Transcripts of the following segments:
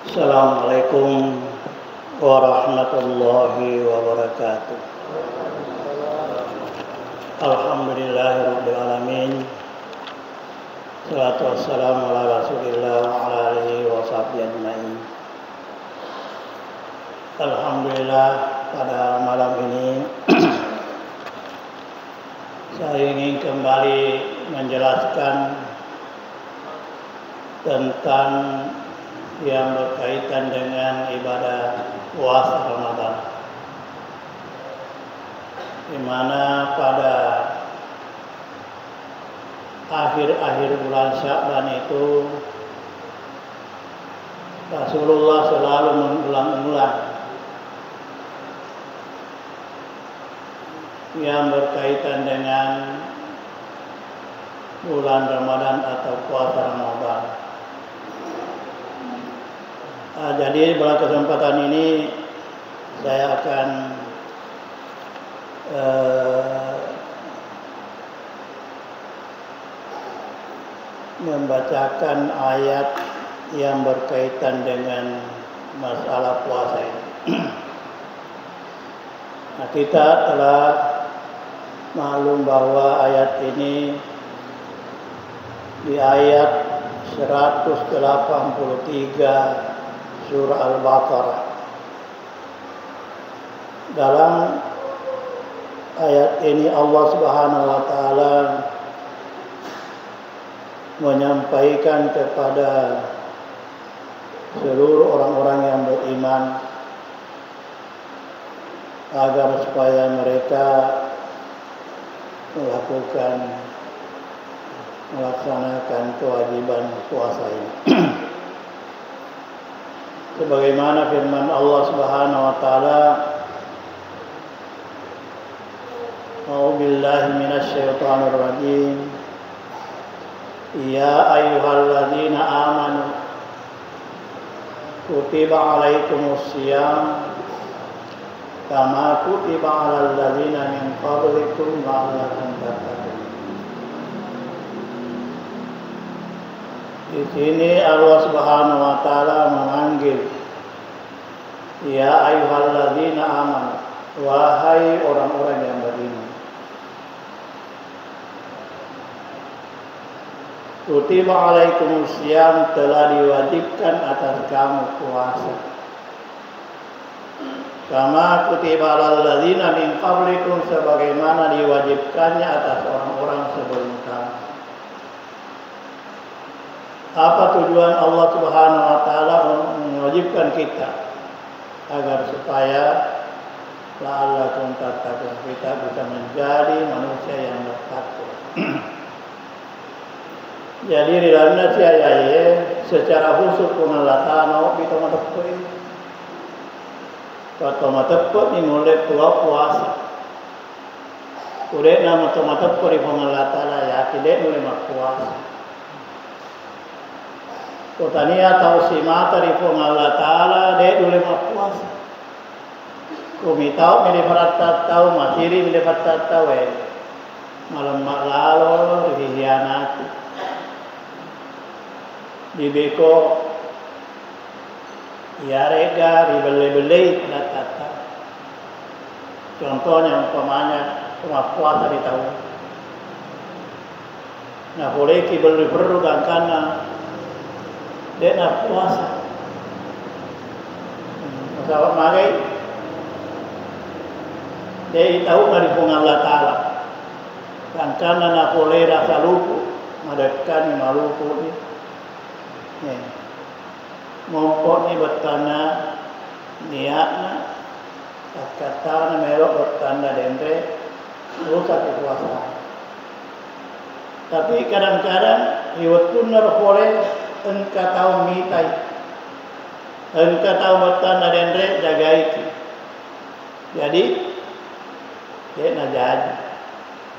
Assalamualaikum warahmatullahi wabarakatuh. Alhamdulillahirabbil alamin. Shalatu wassalamu ala Rasulillah wa ala alihi wa sahbihi ajmain. Alhamdulillah, pada malam ini saya ingin kembali menjelaskan tentang yang berkaitan dengan ibadah puasa Ramadan, di mana pada akhir-akhir bulan Sya'ban itu Rasulullah selalu mengulang-ulang yang berkaitan dengan bulan Ramadan atau puasa Ramadan. Jadi pada kesempatan ini saya akan membacakan ayat yang berkaitan dengan masalah puasa ini. Nah, kita telah maklum bahwa ayat ini di ayat 183 surah Al-Baqarah. Dalam ayat ini Allah Subhanahu wa taala menyampaikan kepada seluruh orang-orang yang beriman agar supaya mereka melaksanakan kewajiban puasa ini. Sebagaimana firman Allah Subhanahu wa taala, A'udzu billahi minasy syaithanir rajim. Ya ayyuhalladzina amanu kutiba 'alaikumus shiyam kama kutiba 'alal ladzina min qablikum la'allakum tattaqun. Di sini Allah Subhanahu wa taala memanggil, ya ayyuhalladzina amanu, wahai orang-orang yang beriman. Kutiba 'alaikumus shiyam, telah diwajibkan atas kamu puasa. Kama kutiba 'alal ladzina min qablikum, sebagaimana diwajibkannya atas orang-orang sebelum kamu. Apa tujuan Allah Subhanahu wa taala mewajibkan kita? Agar supaya la'allakum tattaqun, kita bisa menjadi manusia yang bertakwa. Jadi di dalam nasi ayat secara khusus pun Allah taala kita matepui. Kata matepui ni mulai puasa. Udah nama matepui pun Allah taala ya tidak mulai puasa. Kotania tahu si mata di pun Allah taala dia mulai puasa. Kami tahu melihat tahu materi melihat tahu malam lalu dihianati. Di beko ya rega dibeli-beli tata. Contohnya umpamanya puasa di tahun. Nah boleh kibeli perlu karena dia nak puasa. Sahabat magai dia tahu dari pengal Allah Taala. Karena nak boleh rasa lupu, madakkan maluku ni. Mompok ni bertanda niatna, kata melok bertanda dendre, rusak puasa. Tapi kadang-kadang iwatun boleh engkau tahu mitai, engkau tahu bertanda dendre jaga itu. Jadi dia nak jadi.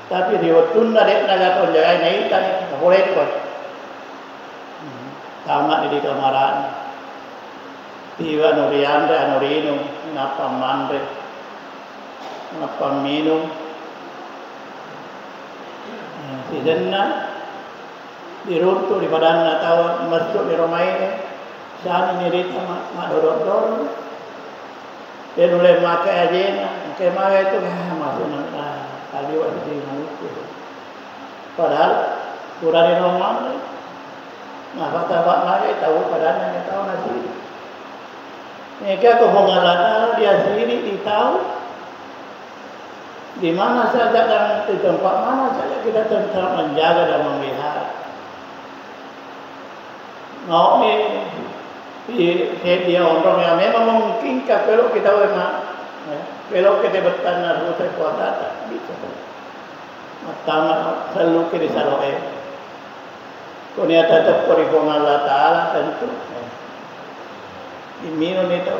Tapi iwatun dia nak tahu jaga ini tak boleh kot. Tamat di kamaran, tiba nuriande anurinu, napa mandre, napa minum, si jenna diruntuh di badan atau masuk di rumah ini Sani nirita mak dorong-dorong. Dia mulai makai aja na, makai makai itu masuk na tadi waktu di itu. Padahal kurang di rumah. Nah, kata Pak Makai tahu padahal nggak tahu nasi. Mereka kehubungan Allah dia sendiri ditahu. Di mana saja dan di tempat mana saja kita tetap menjaga dan memelihara. Mau dia orang yang memang memungkinkan kalau kita kalau kita bertanah rusak kuasa tak bisa. Matama selalu kita selalu Kunia tetap perhubungan Allah Taala tentu. Iminun itu.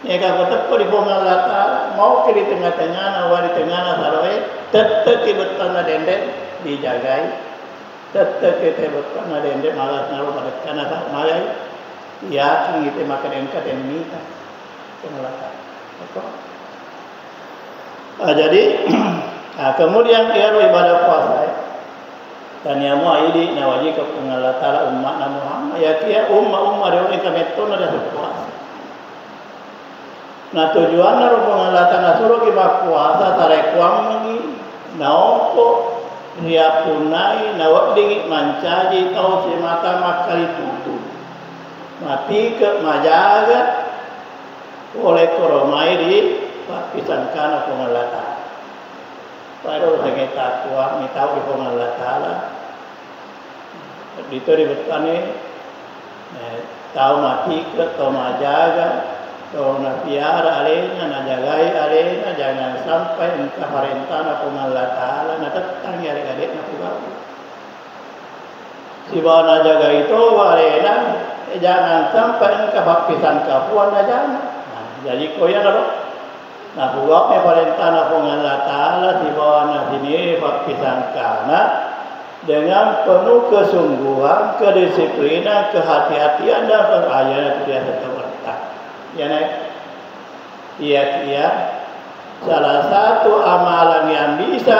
Mereka tetap perhubungan Allah Taala mau ke di tengah-tengah, awal di tengah selalu tetap kita bertanah dendek dijagai. Tetap kita bertanah dendek malas naruh pada tanah malai. Yakin kita makan engkau dan minta pengelakar. Jadi kemudian ia ibadah puasa. Tanya mu ini nawaji ke pengelakar umat Muhammad. Ya kia umat dia kami tu ada puasa. Nah tujuan naruh pengelakar suruh kita puasa tarik kuang lagi. Naopo dia punai nawak dingin mancaji tahu si mata makali tutu. Mati ke majaga oleh koromai di lapisan kana pengelata. Baru lagi takwa ni tahu di pengelata. Itu di betani tahu mati ke tahu majaga tahu napiara alenya najagai alenya jangan sampai entah parentana pengelata na tetang ya adik na pugau. Si bawa najaga itu alena jangan sampai engkau hapisan kapuan aja. Nah, jadi koyan ada. Nah, buat me perintah Allah Taala di bawah sini hapisan kana dengan penuh kesungguhan, kedisiplinan, kehati-hatian dan perayaan dia tetap bertak. Ya naik. Iya. Salah satu amalan yang bisa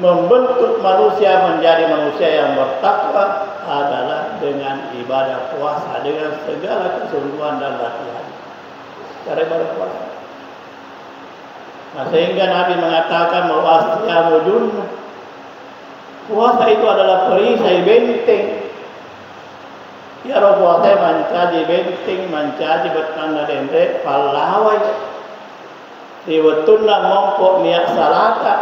membentuk manusia menjadi manusia yang bertakwa adalah dengan ibadah puasa dengan segala kesungguhan dan latihan. Cara ibadah puasa. Nah, sehingga Nabi mengatakan bahwa siyamu junnah. Puasa itu adalah perisai benteng. Ya roh puasa mencaji benteng, mencaji bertanda dendek, palawai. Diwetullah mongkok niat salata.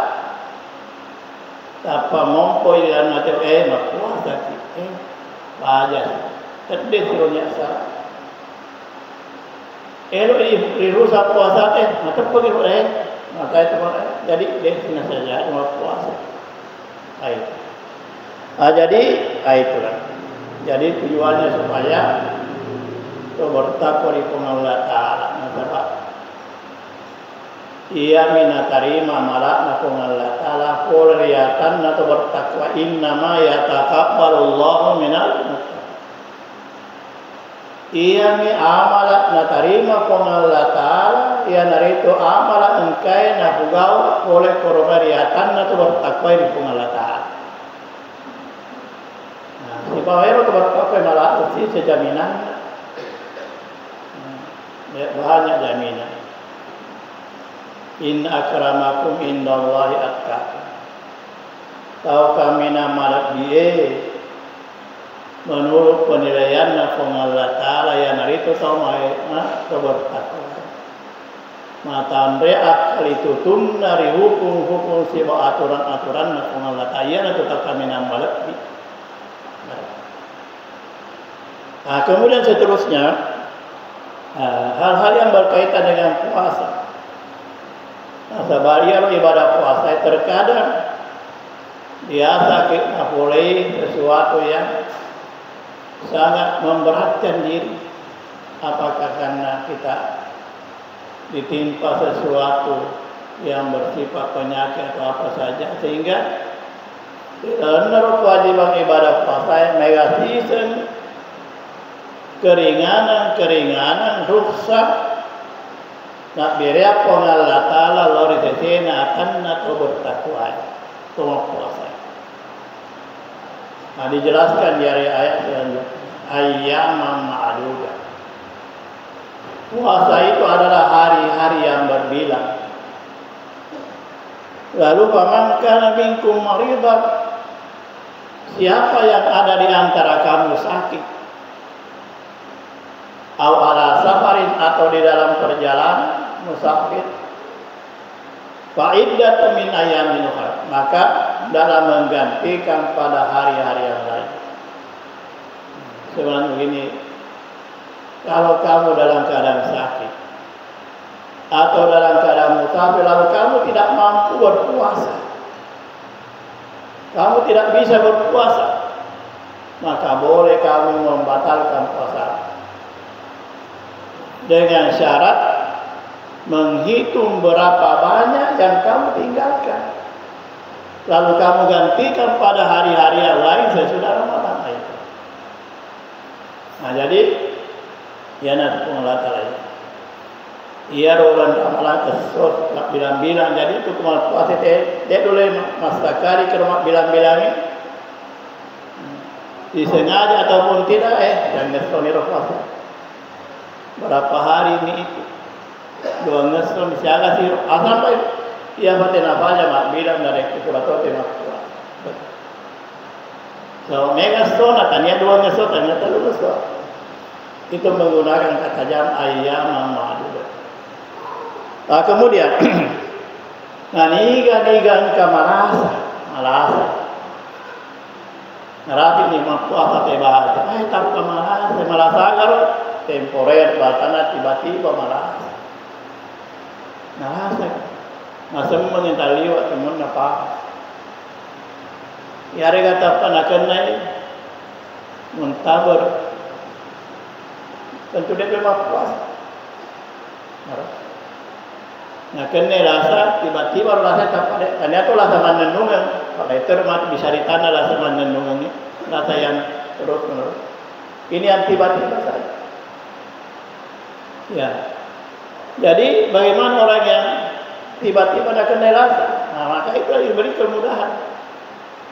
Apa mongko yang macam puasa baja terdeh sironya sah rusak puasa macam pergi maka itu jadi destinasi saja cuma puasa jadi itulah jadi tujuannya supaya bertakwa di Allah Taala sebab ia minatarima malak na Allah Taala kulriyatan atau bertakwa innama yataqabbalullahu minal muttaqin. Ia mi amalat na tarima Allah Taala ia narito amalat engkai na bugau oleh kulriyatan atau bertakwa di Allah Taala. Nah, si bawero bertakwa malak itu sejaminan. Banyak jaminan. In akramakum indallahi atqakum. Tahu kami nama dia menurut penilaian Allah Taala yang hari itu sama kebertakwa. Mata akal itu tun dari hukum siwa aturan-aturan Allah Taala yang tetap kami nama lebih. Nah, kemudian seterusnya hal-hal yang berkaitan dengan puasa. Nah, sebaliknya ibadah puasa terkadang dia sakit boleh sesuatu yang sangat memberatkan diri. Apakah karena kita ditimpa sesuatu yang bersifat penyakit atau apa saja sehingga menurut kewajiban ibadah puasa megasisen keringanan rusak. Nak beriak Allah Taala lori sesena akan atau bertakwa itu puasa. Nah, dijelaskan dari ayat selanjutnya. ayyaman ma'dudah. Puasa itu adalah hari-hari yang berbilang. Lalu faman kana minkum maridan, siapa yang ada di antara kamu sakit, au ala safarin, atau di dalam perjalanan musafir, fa iddatun min ayyamin ukhra, maka dalam menggantikan pada hari-hari yang lain. Sebenarnya begini, kalau kamu dalam keadaan sakit atau dalam keadaan musafir, lalu kamu tidak mampu berpuasa, kamu tidak bisa berpuasa, maka boleh kamu membatalkan puasa dengan syarat menghitung berapa banyak yang kamu tinggalkan, lalu kamu gantikan pada hari-hari yang lain sesudah Ramadan itu. Nah, jadi ya nanti pengelola lain. Ia rolan amalan kesot bilang-bilang, jadi itu kemal puasa dia dulu masa kali ke rumah bilang-bilangnya disengaja ataupun tidak yang ngesoni roh puasa berapa hari ini itu dua ngeson siaga sih asal baik ia batin apa aja mak bilang dari kurator tema puasa. So mega stona tanya dua ngeson tanya terus itu menggunakan kata jam ayyaman ma'dudah. Nah, kemudian nigan kamalasa narapi ni puasa tebal tak kamalasa malasa karo temporer batana tiba-tiba malasa masa mengental liwat teman apa yare kata panakan naik muntabar tentu dia belum puasa. Nah, kena rasa tiba-tiba rasa tak pada. Tanya tu rasa menenungan. Kalau itu bisa ditanah rasa menenungan ini, rasa yang terus menerus. Ini yang tiba-tiba saja. Ya. Jadi bagaimana orang yang tiba-tiba nak kena rasa? Nah, maka itu diberi kemudahan.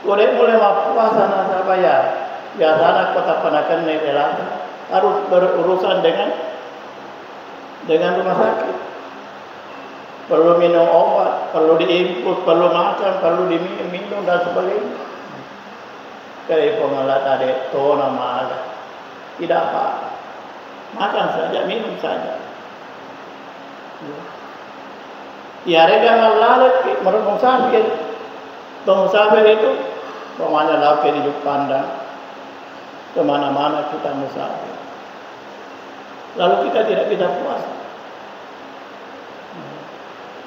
Boleh puasa nasa bayar. Biasa anak kota panakan naik rasa. Harus berurusan dengan rumah sakit, perlu minum obat, perlu diinput, perlu makan, perlu diminum dan sebagainya. Kalau pengelola tadi tona malah tidak apa, makan saja, minum saja. Ya rega ngalalet musafir, musafir itu pemana laut hidup pandang, kemana-mana kita musafir. Lalu kita tidak bisa puasa.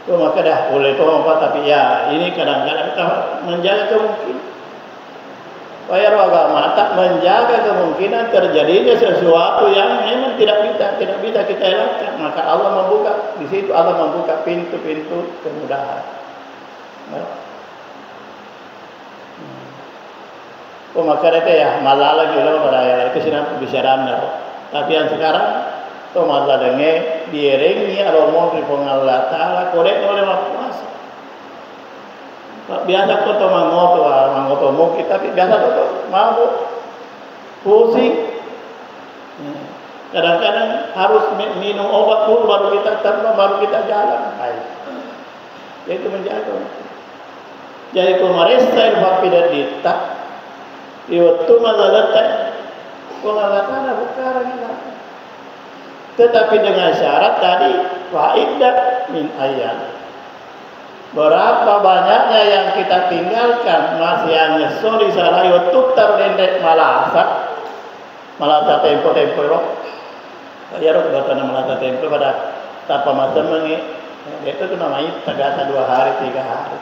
Maka dah boleh apa, tapi ya ini kadang-kadang kita menjaga kemungkinan. Bayar agama tak menjaga kemungkinan terjadinya sesuatu yang memang tidak bisa kita elakkan. Maka Allah membuka di situ, Allah membuka pintu-pintu kemudahan. Maka itu ya malah lagi loh pada itu sih nanti bicaraan. Tapi yang sekarang to malah dengar diiringi aroma dari Allah Taala korek oleh puasa. Biasa kau to mangoto mungkin, tapi biasa to mabuk, pusing. Kadang-kadang harus minum obat dulu baru kita terbang, baru kita jalan. Itu menjaga. Jadi kemarin saya tidak ditak. Iwatu mazalata pengalatan bukan ini. Tetapi dengan syarat tadi faidah min ayat. Berapa banyaknya yang kita tinggalkan masih hanya soli salah youtube terlendek malasa tempo roh. Ya roh batana malasa tempo pada tanpa masa mengi. Itu tu namanya tagasa 2 hari 3 hari.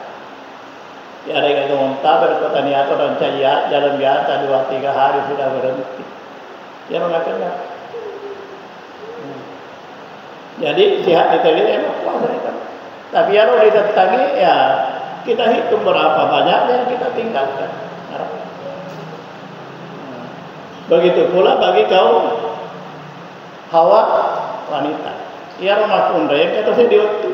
Ya ada yang mentabur kota niato dan cahaya jalan biasa 2-3 hari sudah berhenti. Ya mengatakan. Jadi sihat ditelit emang puasa itu. Tapi ya kalau ditetangi ya kita hitung berapa banyak yang kita tinggalkan. Begitu pula bagi kaum hawa wanita. Ya rumah pun yang kata saya diwaktu.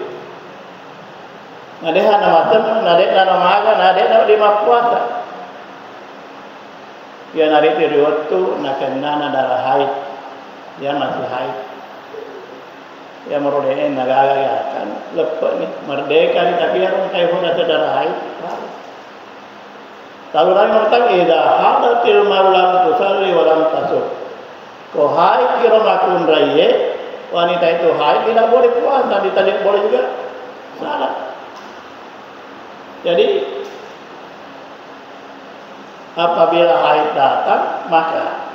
Nade hana macam, nade nana maga, nade nade lima puasa. Dia nari riwayat tu nak kena darah haid, dia masih haid. Ya merodeh naga kan lepas ni merdeka ni tapi orang kaya pun ada darah haid. Lalu lagi mengatakan ida hadatil maulam tusalli walam tasuk. Ko haid kira makun raya, wanita itu haid tidak boleh puasa, ditanya boleh juga salat. Jadi apabila haid datang, maka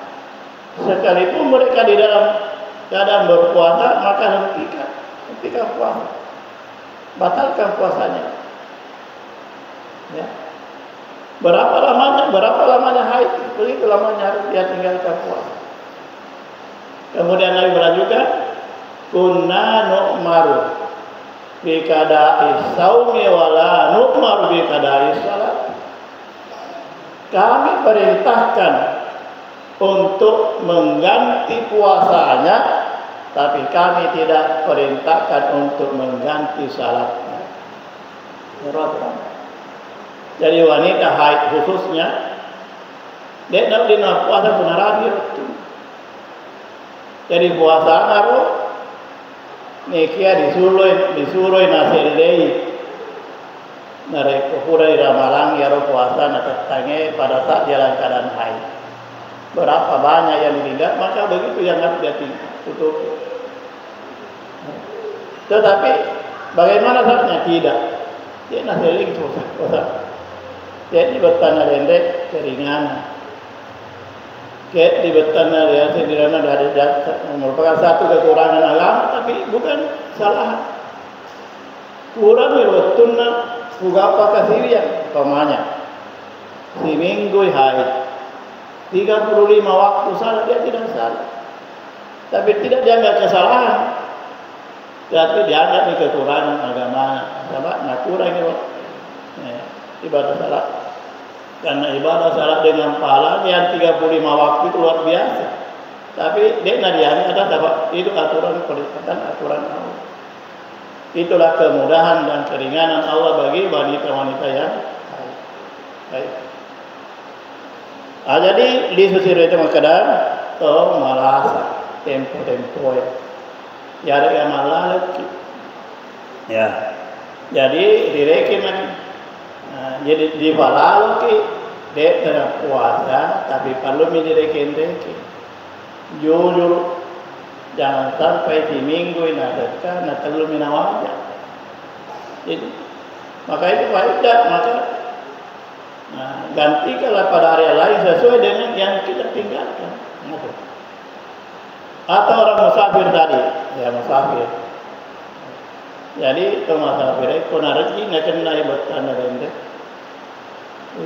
sekalipun mereka di dalam keadaan berpuasa, maka hentikan puasa, batalkan puasanya. Ya. Berapa lamanya haid, begitu lamanya harus dia tinggalkan puasa. Kemudian Nabi melanjutkan, kunna nu'maru bi qada'i shaumi wala nu'maru bi qada'i salat. Kami perintahkan untuk mengganti puasanya, tapi kami tidak perintahkan untuk mengganti salatnya. Jadi wanita haid khususnya, dia tidak boleh puasa benar itu. Jadi puasa naru, nekia disuruh nasilei. Narik kuhurai ramalang ya puasa nak tangi pada saat jalan keadaan haid. Berapa banyak yang tidak, maka begitu yang harus dia tutup. Tetapi bagaimana saatnya tidak? Dia naseling puasa. Dia di bertanah rendek keringanan. Dia di bertanah dia sendirian ada merupakan satu kekurangan agama, tapi bukan salah. Kurang berbetunna Ugapa kasirian pamanya. Si minggu haid 35 waktu salah, dia tidak salah. Tapi tidak dianggap kesalahan. Tapi dianggap ini kekurangan agama. Sebab nak kurang itu ibadah salat. Karena ibadah salat dengan pahala yang 35 waktu itu luar biasa. Tapi dia nak dianggap ada sebab itu aturan perintah, aturan Allah. Itulah kemudahan dan keringanan Allah bagi wanita-wanita yang baik. Jadi di sisi itu makadam to malasa tempo ya ada yang malalaki. Ya. Jadi direki lagi. Jadi di balalaki dia tidak puasa tapi perlu direki. Jujur jangan sampai di minggu ini ada nak terlalu minawajah. Jadi maka itu faedah, maka gantikanlah pada area lain sesuai dengan yang kita tinggalkan. Atau orang musafir tadi, ya musafir. Jadi itu musafir itu rezeki nak kena ibadah rende.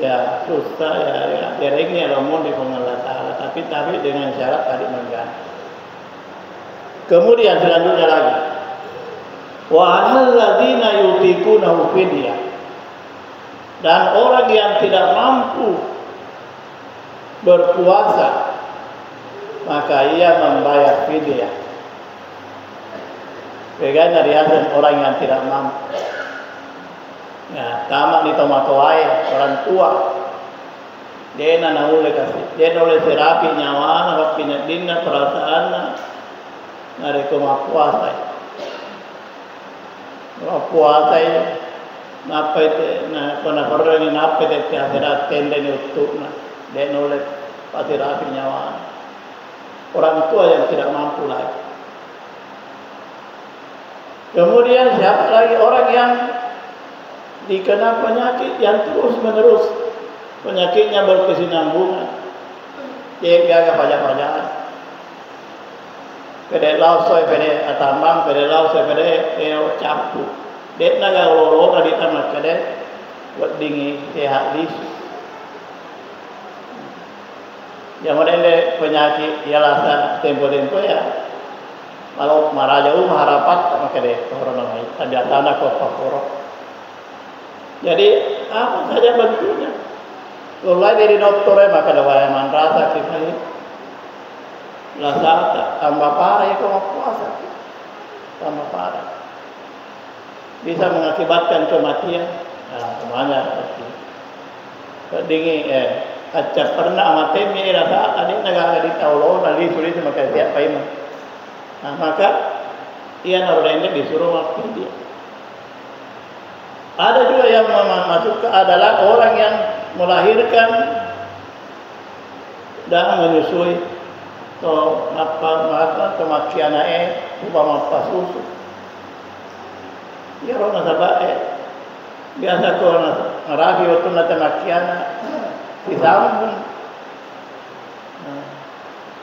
Ya susah ya derengnya lamun di Allah Taala, tapi dengan syarat tadi mengganti. Kemudian selanjutnya lagi, wa alladzina yutiqunahu fidyah. Dan orang yang tidak mampu berpuasa, maka ia membayar fidyah. Bagaimana riasan orang yang tidak mampu? Ya, tamak ni tomatowai orang tua. Dia nak uleh kasih, dia oleh terapi nyawa, nak pindah perasaan. Nari koma puasa napa itu na kona perlu ni napa itu tiada tenda ni utuh na dia nolak pasti rapi nyawa orang tua yang tidak mampu lagi. Kemudian siapa lagi orang yang dikena penyakit yang terus menerus, penyakitnya berkesinambungan, dia agak pajak-pajakan. Pede lausoi pede atambang pede lausoi pede capu. Dek naga lolo tadi tamat pede buat dingi sehat dis. Yang model penyakit ialah tempo-tempo ya. Kalau marah jauh harapat maka deh corona ini ada tanah kok korok. Jadi apa saja bentuknya. Kalau dari dokternya maka ada wayaman rasa kita rasa tambah parah itu puasa, tambah parah, bisa mengakibatkan kematian. Nah, semuanya seperti dingin Acap pernah mati mi rasa tadi negara di taulo tadi sulit maka siapa ini. Nah, maka ia narendek disuruh maafin dia. Ada juga yang masuk adalah orang yang melahirkan dan menyusui atau apa kemakian upama pas susu. Ya orang nasabah biasa ko ngarahi waktu nata makian disambung.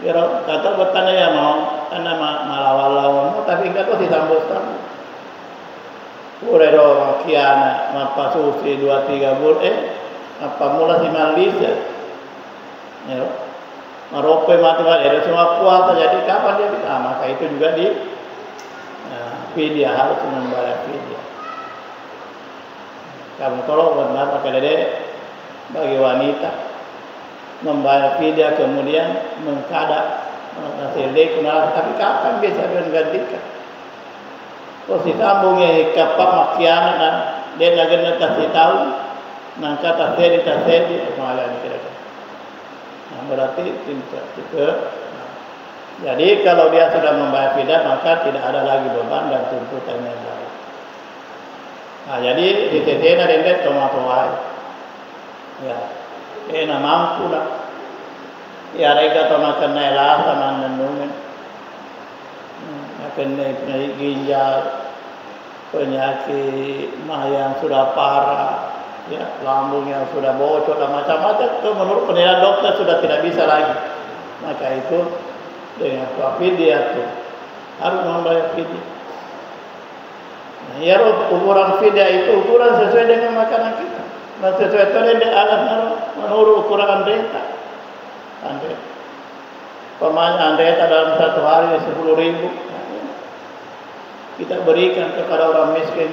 Ya kata bertanya ya mau karena malawan-lawan tapi enggak tuh disambung-sambung. Urero makian mapa susi 2-3 bulan apa mula si malis ya. Marope mati ada semua puasa jadi kapan dia bisa maka itu juga di fidyah harus membayar fidyah. Kamu tolong benar maka dede bagi wanita membayar fidyah kemudian mengkada nasile kenal tapi kapan bisa menggantikan. Kalau si sambungnya kapak makian dia nak kasih tahu nangka tasedi malah ni kira. Nah, berarti tidak. Jadi kalau dia sudah membayar fidyah maka tidak ada lagi beban dan tuntutan yang lain. Nah, jadi di TTN ada yang tomato ya, enak mampu lah. Ya, mereka tomakan nelah sama nenungan, akan naik ginjal, penyakit mah yang sudah parah, ya, lambung yang sudah bocor dan macam-macam. Itu menurut penilaian dokter sudah tidak bisa lagi. Maka itu dengan fidyah itu harus membayar fidyah. Nah, ya ukuran fidyah itu ukuran sesuai dengan makanan kita. Nah, sesuai dengan alat menurut ukuran renta. Pemain renta dalam satu hari 10.000. Kita berikan kepada orang miskin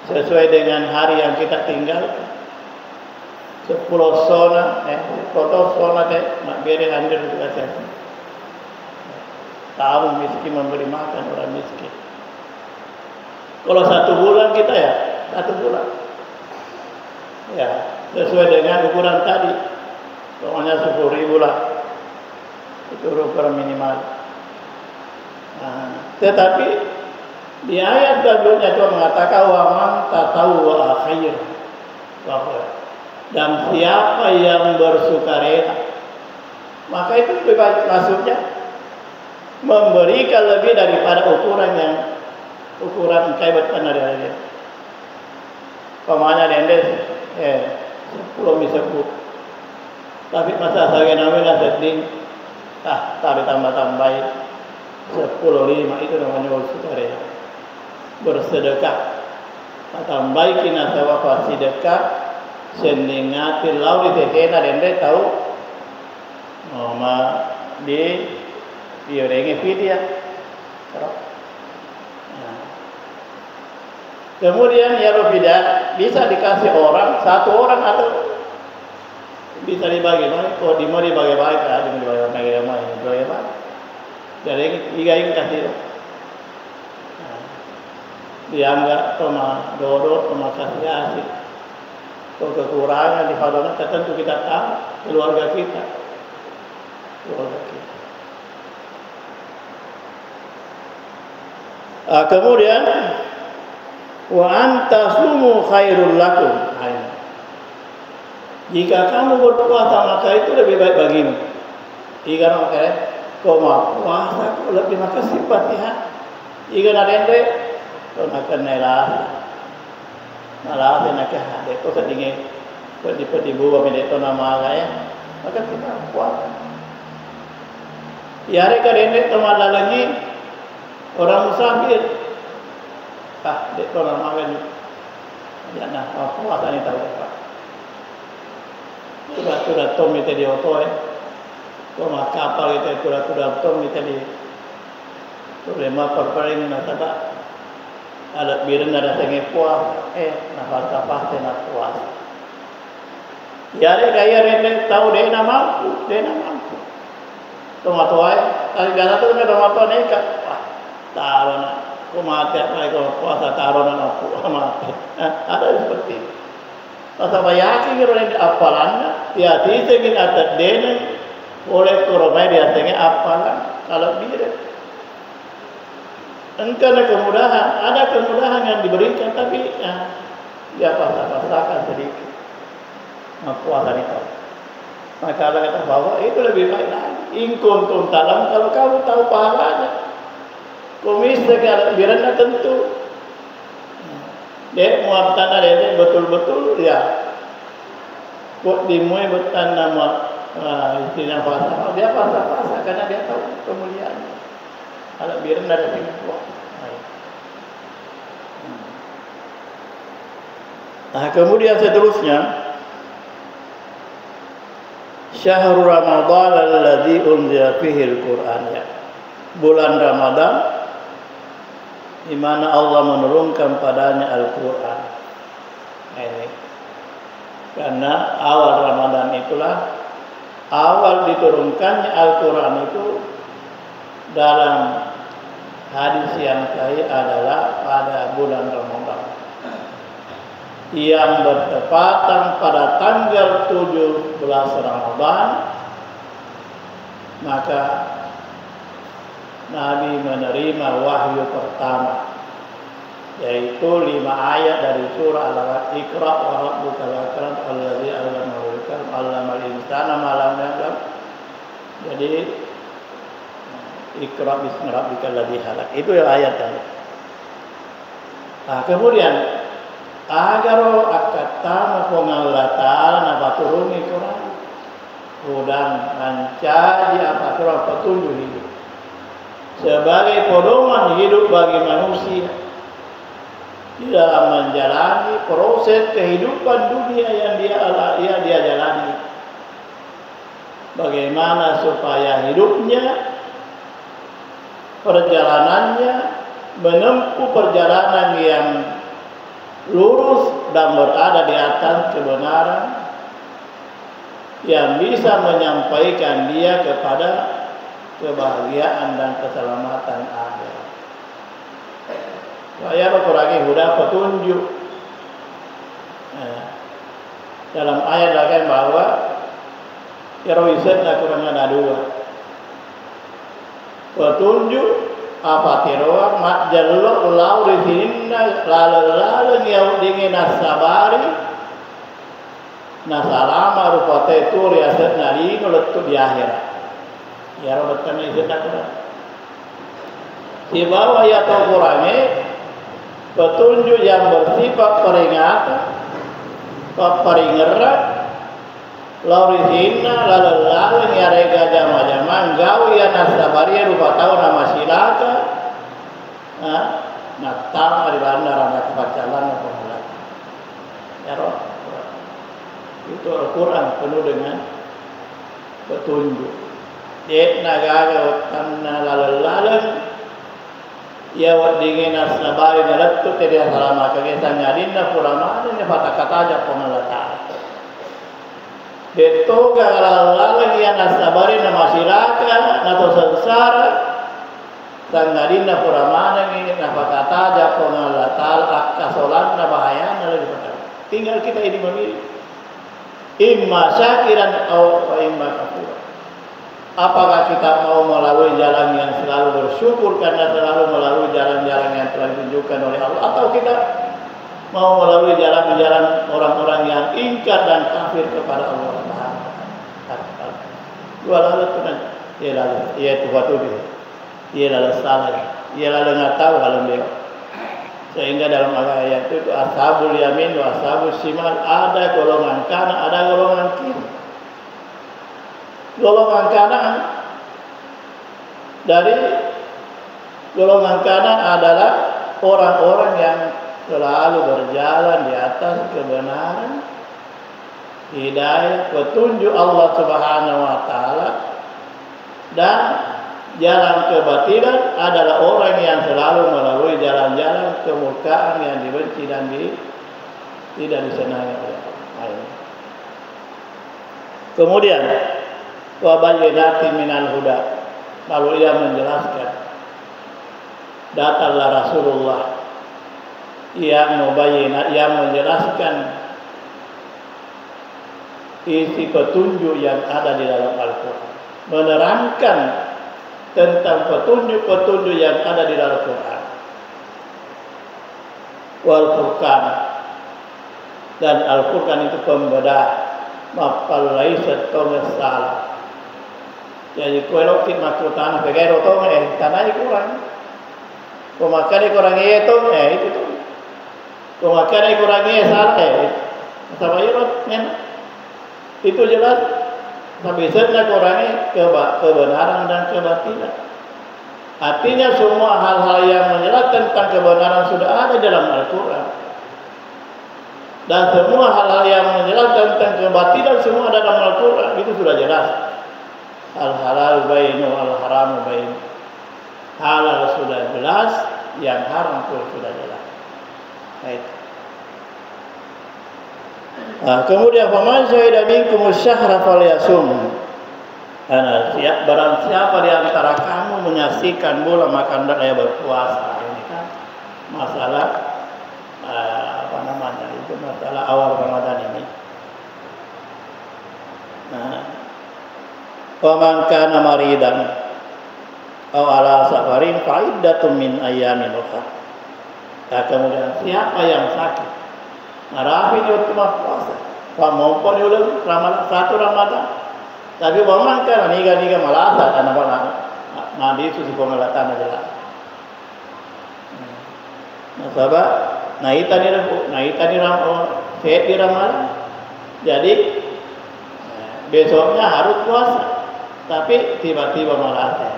sesuai dengan hari yang kita tinggal. 10 sona, foto sona nak beri hadir juga saya. Tahu miskin memberi makan orang miskin. Kalau 1 bulan kita ya 1 bulan, ya sesuai dengan ukuran tadi, pokoknya 10.000 lah, itu ukuran minimal. Nah, tetapi di ayat sebelumnya Tuhan mengatakan wa man tatawwa khair, dan siapa yang bersukarela, maka itu maksudnya memberikan lebih daripada ukuran yang ukuran kaibat pada dia. Pemanya dendes 10 disebut. Tapi masa saya namanya setting tarik tambah-tambahin 10.5 itu namanya bersedekah. Bersedekah. Tambahi kina sawa sedekah sendingatil lau di tetena dendes tahu. Ma di diorenge fidyah. Kemudian ya fidyah bisa dikasih orang, 1 orang atau bisa dibagi-bagi. Kalau mau dibagi-bagi kan, dibagi-bagi. Jadi ini kasih. Dianggap sama dodo, sama kasih asik. Kalau kekurangan di padona tentu kita tahu keluarga kita. Kemudian wa antasumu khairul lakum. Jika kamu berpuasa maka itu lebih baik bagimu. Jika kau mau puasa kau lebih maka sifat ya. Jika narende kau nak nelah, malah nak ada kau sedingin pedi buah mendeto nama saya maka kita puasa. Ya mereka rende teman lagi orang musafir. Dek orang makan jangan puasa ni tahu apa. Sudah tom itu di auto Kau kapal itu sudah tom itu di. Problema perpaling nasaba. Ada biren ada sengai puas. Nafas apa nak puas. Ya kaya rende tahu dia nak mampu. Tomato kali gana tu kan tomato nekat. Tahu nak. Kau mati apa? Kau puasa taruh dan aku mati. Ada seperti itu. Pasal yakin orang apalan, ya tisengin atas denen oleh koromai dia tengah apalan kalau dia. Engkau ada kemudahan yang diberikan tapi dia pasang-pasangkan sedikit. Puasa itu. Maka Allah kata bahwa itu lebih baik lagi. Ingkun tuntalam kalau kamu tahu pahalanya. Komis segala birana tentu. Dek muatan ada ini betul-betul ya. Kok dimulai betan nama istilah puasa. Dia puasa karena dia tahu kemuliaan. Kalau birana ada tinggal kuat. Nah kemudian seterusnya Syahrul Ramadan alladzi unzila fihi al-Qur'an, ya. Bulan Ramadan di mana Allah menurunkan padanya Al-Qur'an. Ini karena awal Ramadan itulah awal diturunkannya Al-Qur'an itu dalam hadis yang sahih adalah pada bulan Ramadan yang bertepatan pada tanggal 17 Ramadan, maka Nabi menerima wahyu pertama, yaitu 5 ayat dari surah Al-Alaq. Iqra wa rabbukal akram alladzi 'allama bil qalam 'allamal insana ma lam ya'lam. Jadi Iqra bismi rabbikal ladzi khalaq. Itu ayatnya. Nah, kemudian agar akatama Allah Ta'ala napa turuni Quran udang mencari apa Quran petunjuk hidup sebagai pedoman hidup bagi manusia di dalam menjalani proses kehidupan dunia yang dia jalani. Bagaimana supaya hidupnya, perjalanannya menempuh perjalanan yang lurus dan berada di atas kebenaran yang bisa menyampaikan dia kepada kebahagiaan dan keselamatan akhirat. Saya berkurangi huda petunjuk. Dalam ayat lagi bahwa Yerusalem kurang ada 2. Petunjuk apa tiroa mak jallo lau di sini lalu yang dingin nasabari nasalama rupate itu riaset nari nuletu di akhirat ya robetan itu tak kurang di bawah ya tau kurangnya petunjuk yang bersifat peringatan peringeran lau di sini lalu yang rega jama-jama engkau ya nasabari rupa tahu nama silaka natang di bandar anak kebacalan pengulang ya roh itu Al-Quran penuh dengan petunjuk dek nagaga tanna lalu ya wadingin nasabari nalatu tidak selama kegiatan nyadinna purama ini fata kata aja pengelata Beto galalang yang nasabari nama silaka nato sengsara tanggalina puramana ini napa kata japo ngalatal akasolan na bahaya lebih betul. Tinggal kita ini memilih imma syakiran atau imma kafur. Apakah kita mau melalui jalan yang selalu bersyukur karena selalu melalui jalan-jalan yang telah ditunjukkan oleh Allah, atau kita mau melalui jalan-jalan orang-orang yang ingkar dan kafir kepada Allah Subhanahu wa taala. Dua lalu tu nanti, ia lalu, ia tu waktu dia, ia lalu salah, ia lalu nggak tahu lalu dia. Sehingga dalam ayat itu ashabul yamin wa ashabul shimal, ada golongan kanan, ada golongan kiri. Golongan kanan dari golongan kanan adalah orang-orang yang selalu berjalan di atas kebenaran, hidayah, petunjuk Allah Subhanahu wa taala, dan jalan kebatilan adalah orang yang selalu melalui jalan-jalan kemurkaan yang dibenci dan tidak disenangi oleh Allah. Kemudian wa bayyinatin minal huda, lalu ia menjelaskan, datanglah Rasulullah yang menjelaskan isi petunjuk yang ada di dalam Al-Quran, menerangkan tentang petunjuk-petunjuk yang ada di dalam Al-Quran. Wal Furqan, dan Al-Quran itu pembeda mapal laisat salah. Jadi kalau kita masuk tanah pegai rotong tanahnya kurang. Pemakan kurang itu itu tuh. Pemakan kurang salah sama irot itu jelas. Tapi sebenarnya kurangnya kebenaran dan kebatilan. Artinya semua hal-hal yang menjelaskan tentang kebenaran sudah ada dalam Al-Quran. Dan semua hal-hal yang menjelaskan tentang kebatilan semua ada dalam Al-Quran. Itu sudah jelas. Al-halal bainu, al-haramu bainu. Halal sudah jelas, yang haram pun sudah jelas. Baik. Nah, kemudian faman syahida minkum syahra falyasum. Barang siapa di antara kamu menyaksikan bulan maka hendaknya berpuasa. Ini kan masalah itu masalah awal Ramadan ini. Nah, faman kana maridan aw ala safarin fa iddatun min ayyamin ukhra. Nah, kemudian siapa yang sakit ngarapi dia cuma puasa. Fa maupun ulang Ramadan satu Ramadan. Tapi waman kana niga malasa kana bana. Nah, di itu pengelatan jelas. Nah, sahabat, naitani di Ramadan. Jadi besoknya harus puasa. Tapi tiba-tiba malasa.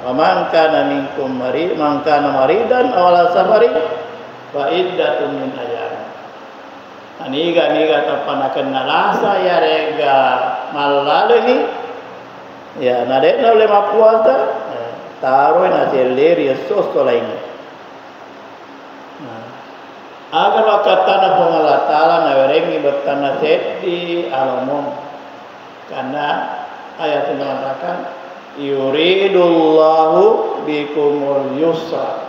Waman kana minkum maridan aw ala safari fa iddatun min ayyamin. Niga tapanakan nalasa ya rega malalu ni ya nade na oleh puasa taruh nasi leri sos lain. Agar wakatana pengalatala na werengi bertana seti alamum karena ayat ini mengatakan yuridullahu bikumul yusra.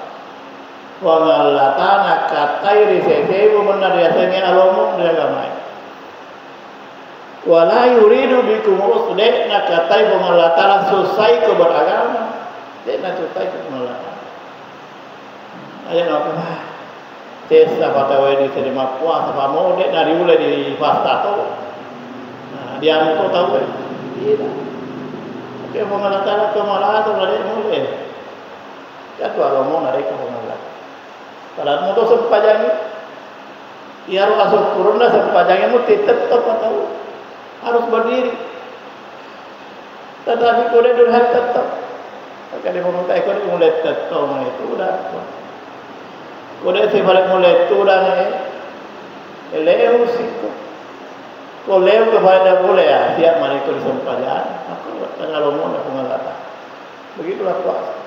Pengalatana katai risesebu benar biasanya alomong dia gamai. Wala yuridu bikum usdek nak katai pengalatana selesai ke beragama. Dek nak selesai ke pengalatana. Ayat apa? Tesa patawai di sedema puasa pamo dek dari mulai di fasta tu. Dia mau tahu kan? Tidak. Oke pengalatana kemalatan dari mulai. Ya tu alomong dari pengalatana. Kalau mau sempajangi, ia harus asal turunlah sempajangi mu tetap tahu harus berdiri. Tetapi kode dulu tetap. Kalau dia meminta kode mulai tetap itu udah. Kode si balik mulai itu udah leu siku. Kalau leu kepada boleh ya siap mana itu sempajangi. Aku tanya lomo nak pengalatan. Begitulah puasa.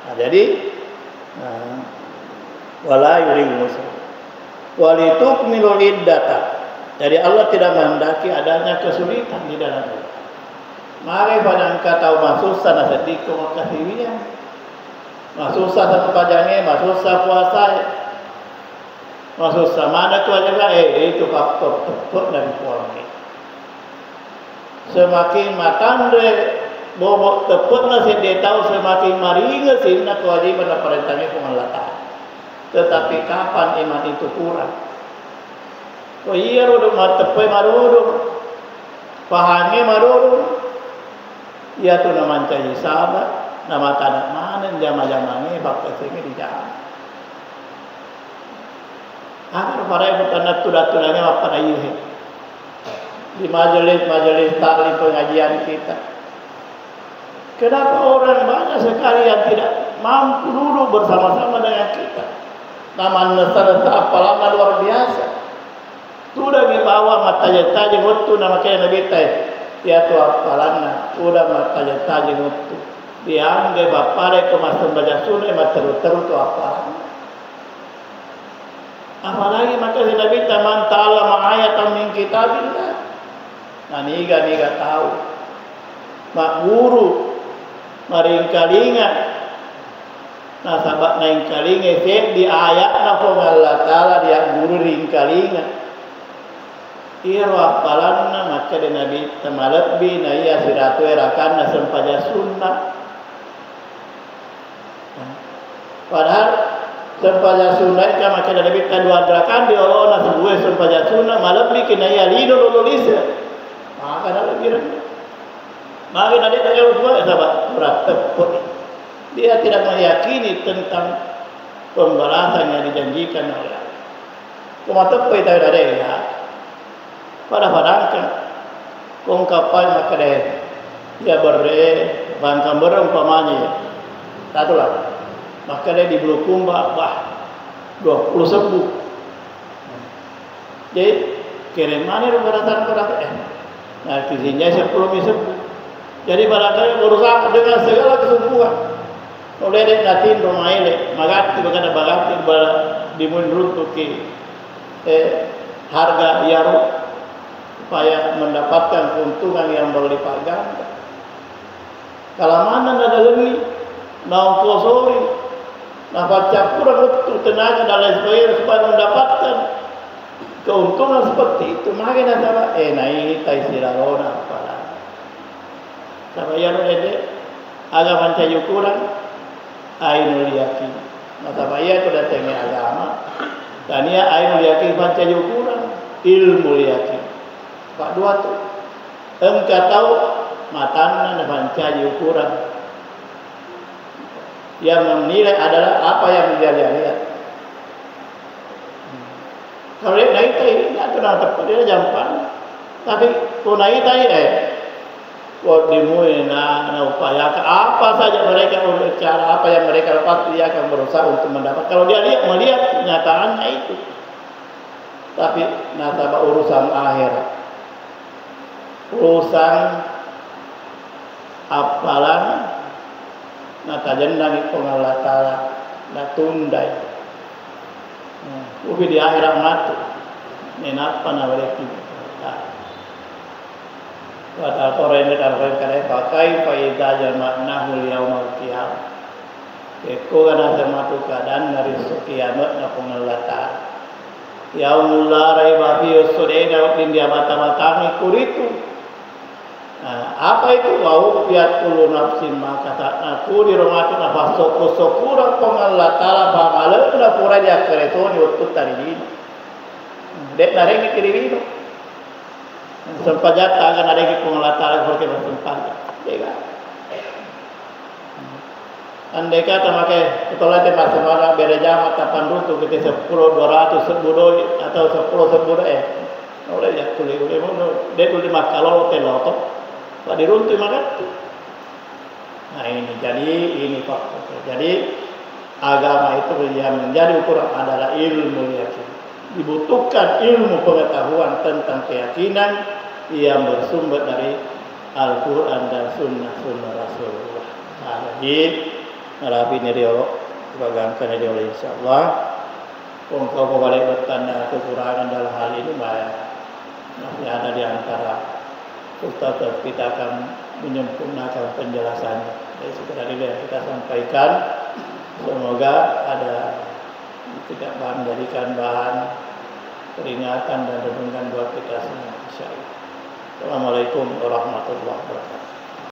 Nah, jadi. Wala yuridu musa walitukmilul iddata. Jadi Allah tidak menghendaki adanya kesulitan di dalam itu. Mari pada kata masusah nasediko makasiwian masusah satu pajangnya masusah puasa masusah mana tu aja itu faktor tepat dari puasa. Semakin matande bobok tepat nasi dia tahu semakin maringa sihna kewajiban perintahnya pengelatan. Tetapi kapan iman itu kurang? Oh iya rodo matepai marodo, pahange marodo. Ia tu nama cai sahabat, nama tanah mana jama-jamane bakal sini di jalan. Agar para ibu tanah tudah-tudahnya apa na yuhe. Di majelis tali pengajian kita. Kenapa orang banyak sekali yang tidak mampu duduk bersama-sama dengan kita? Nama nasarata apalama luar biasa. Sudah dibawa mata-mata waktu nama kaya Nabi tay. Ya tu apalana. Sudah mata-mata waktu. Dianggap apa ke masa baca sunnah terus tu apalana. Apalagi maka Nabi taman ta'ala ma'ayatan min kitabillah. Nah niga tahu. Mak guru maring kalinga. Nah sahabat naing kalinga set di ayat na Allah Taala dia guru ring kalinga. Iro apalanna maka de Nabi tamalebbi na iya siratu erakan na sempaja sunnah. Padahal sempaja sunnah ka maka de Nabi kadua gerakan di Allah na sebuah sempaja sunnah malebbi kina iya lido lulisa. Maka ada lebih rendah. Maka ada yang usah sahabat berat tepuk. Dia tidak meyakini tentang pembalasan yang dijanjikan oleh Allah. Cuma tepu itu ada ya. Pada padangkan kong kapal maka deh dia bangkang umpamanya satu lah maka deh di Bulukumba 20 sebu jadi kirimannya rupanya nah kizinya 10 sebu jadi barangkali berusaha dengan segala kesungguhan oleh deh natin romaile magati bagana bagati dimundur untuk harga yaru supaya mendapatkan keuntungan yang berlipat ganda. Kalau mana ada lebih, naung kosori, nafas kurang betul tenaga dan lain sebagainya supaya mendapatkan keuntungan seperti itu. Makanya sama, naik tai sirarona apalah. Sama yang ada agama pancayu kurang, ainul yakin. Masa saya itu datangnya agama, dan ia ainul yakin pancayu kurang, ilmu yakin. Pak dua tu, engkau tahu matanya pancayu ukuran. Yang menilai adalah apa yang dia lihat. Kalau dia naik tadi, dia tu nak tepat dia jampan. Tapi kalau naik tadi, kalau dimulai na upaya apa saja mereka cara apa yang mereka dapat dia akan berusaha untuk mendapat. Kalau dia melihat kenyataannya itu, tapi nasabah urusan akhirat. Urusan apalan natajendan itu Allah Ta'ala natundai ubi di akhirat mati nenapa nawaleki pada orang ini darah kaya pakai faida jamaknahu liyaumul qiyamah eko kana sematu keadaan dari kiamat na Allah Ta'ala yaumul la raiba fihi usudena india mata-mata kuritu. Apa itu wau piat kulu nafsin maka aku di rumah tu nafas sokura pengalat tala bangale na pura dia keretoni waktu tadi ini. Dek nareng kiri ini. Sempajat akan ada yang pengalat tala seperti bersempat. Deka. Andai kata makai betulah tempat semana beda jam atau pandutu kita 10 200 sebudoi atau 10 sebudoi. Oleh ya kulit mana dek kulit makalol teloto. Pak diruntuh makan. Nah ini faktor. Jadi agama itu yang menjadi ukuran adalah ilmu yakin. Dibutuhkan ilmu pengetahuan tentang keyakinan yang bersumber dari Al-Quran dan Sunnah Rasulullah. Nah, jadi Nabi ini dia bagangkan dia oleh Insyaallah. Kau balik bertanda kekurangan dalam hal ini banyak. Masih ada di antara Ustaz kita akan menyempurnakan penjelasannya. Jadi sekedar ini yang kita sampaikan. Semoga ada tidak menjadikan bahan peringatan dan renungan buat kita semua. Insyaallah. Assalamualaikum warahmatullahi wabarakatuh.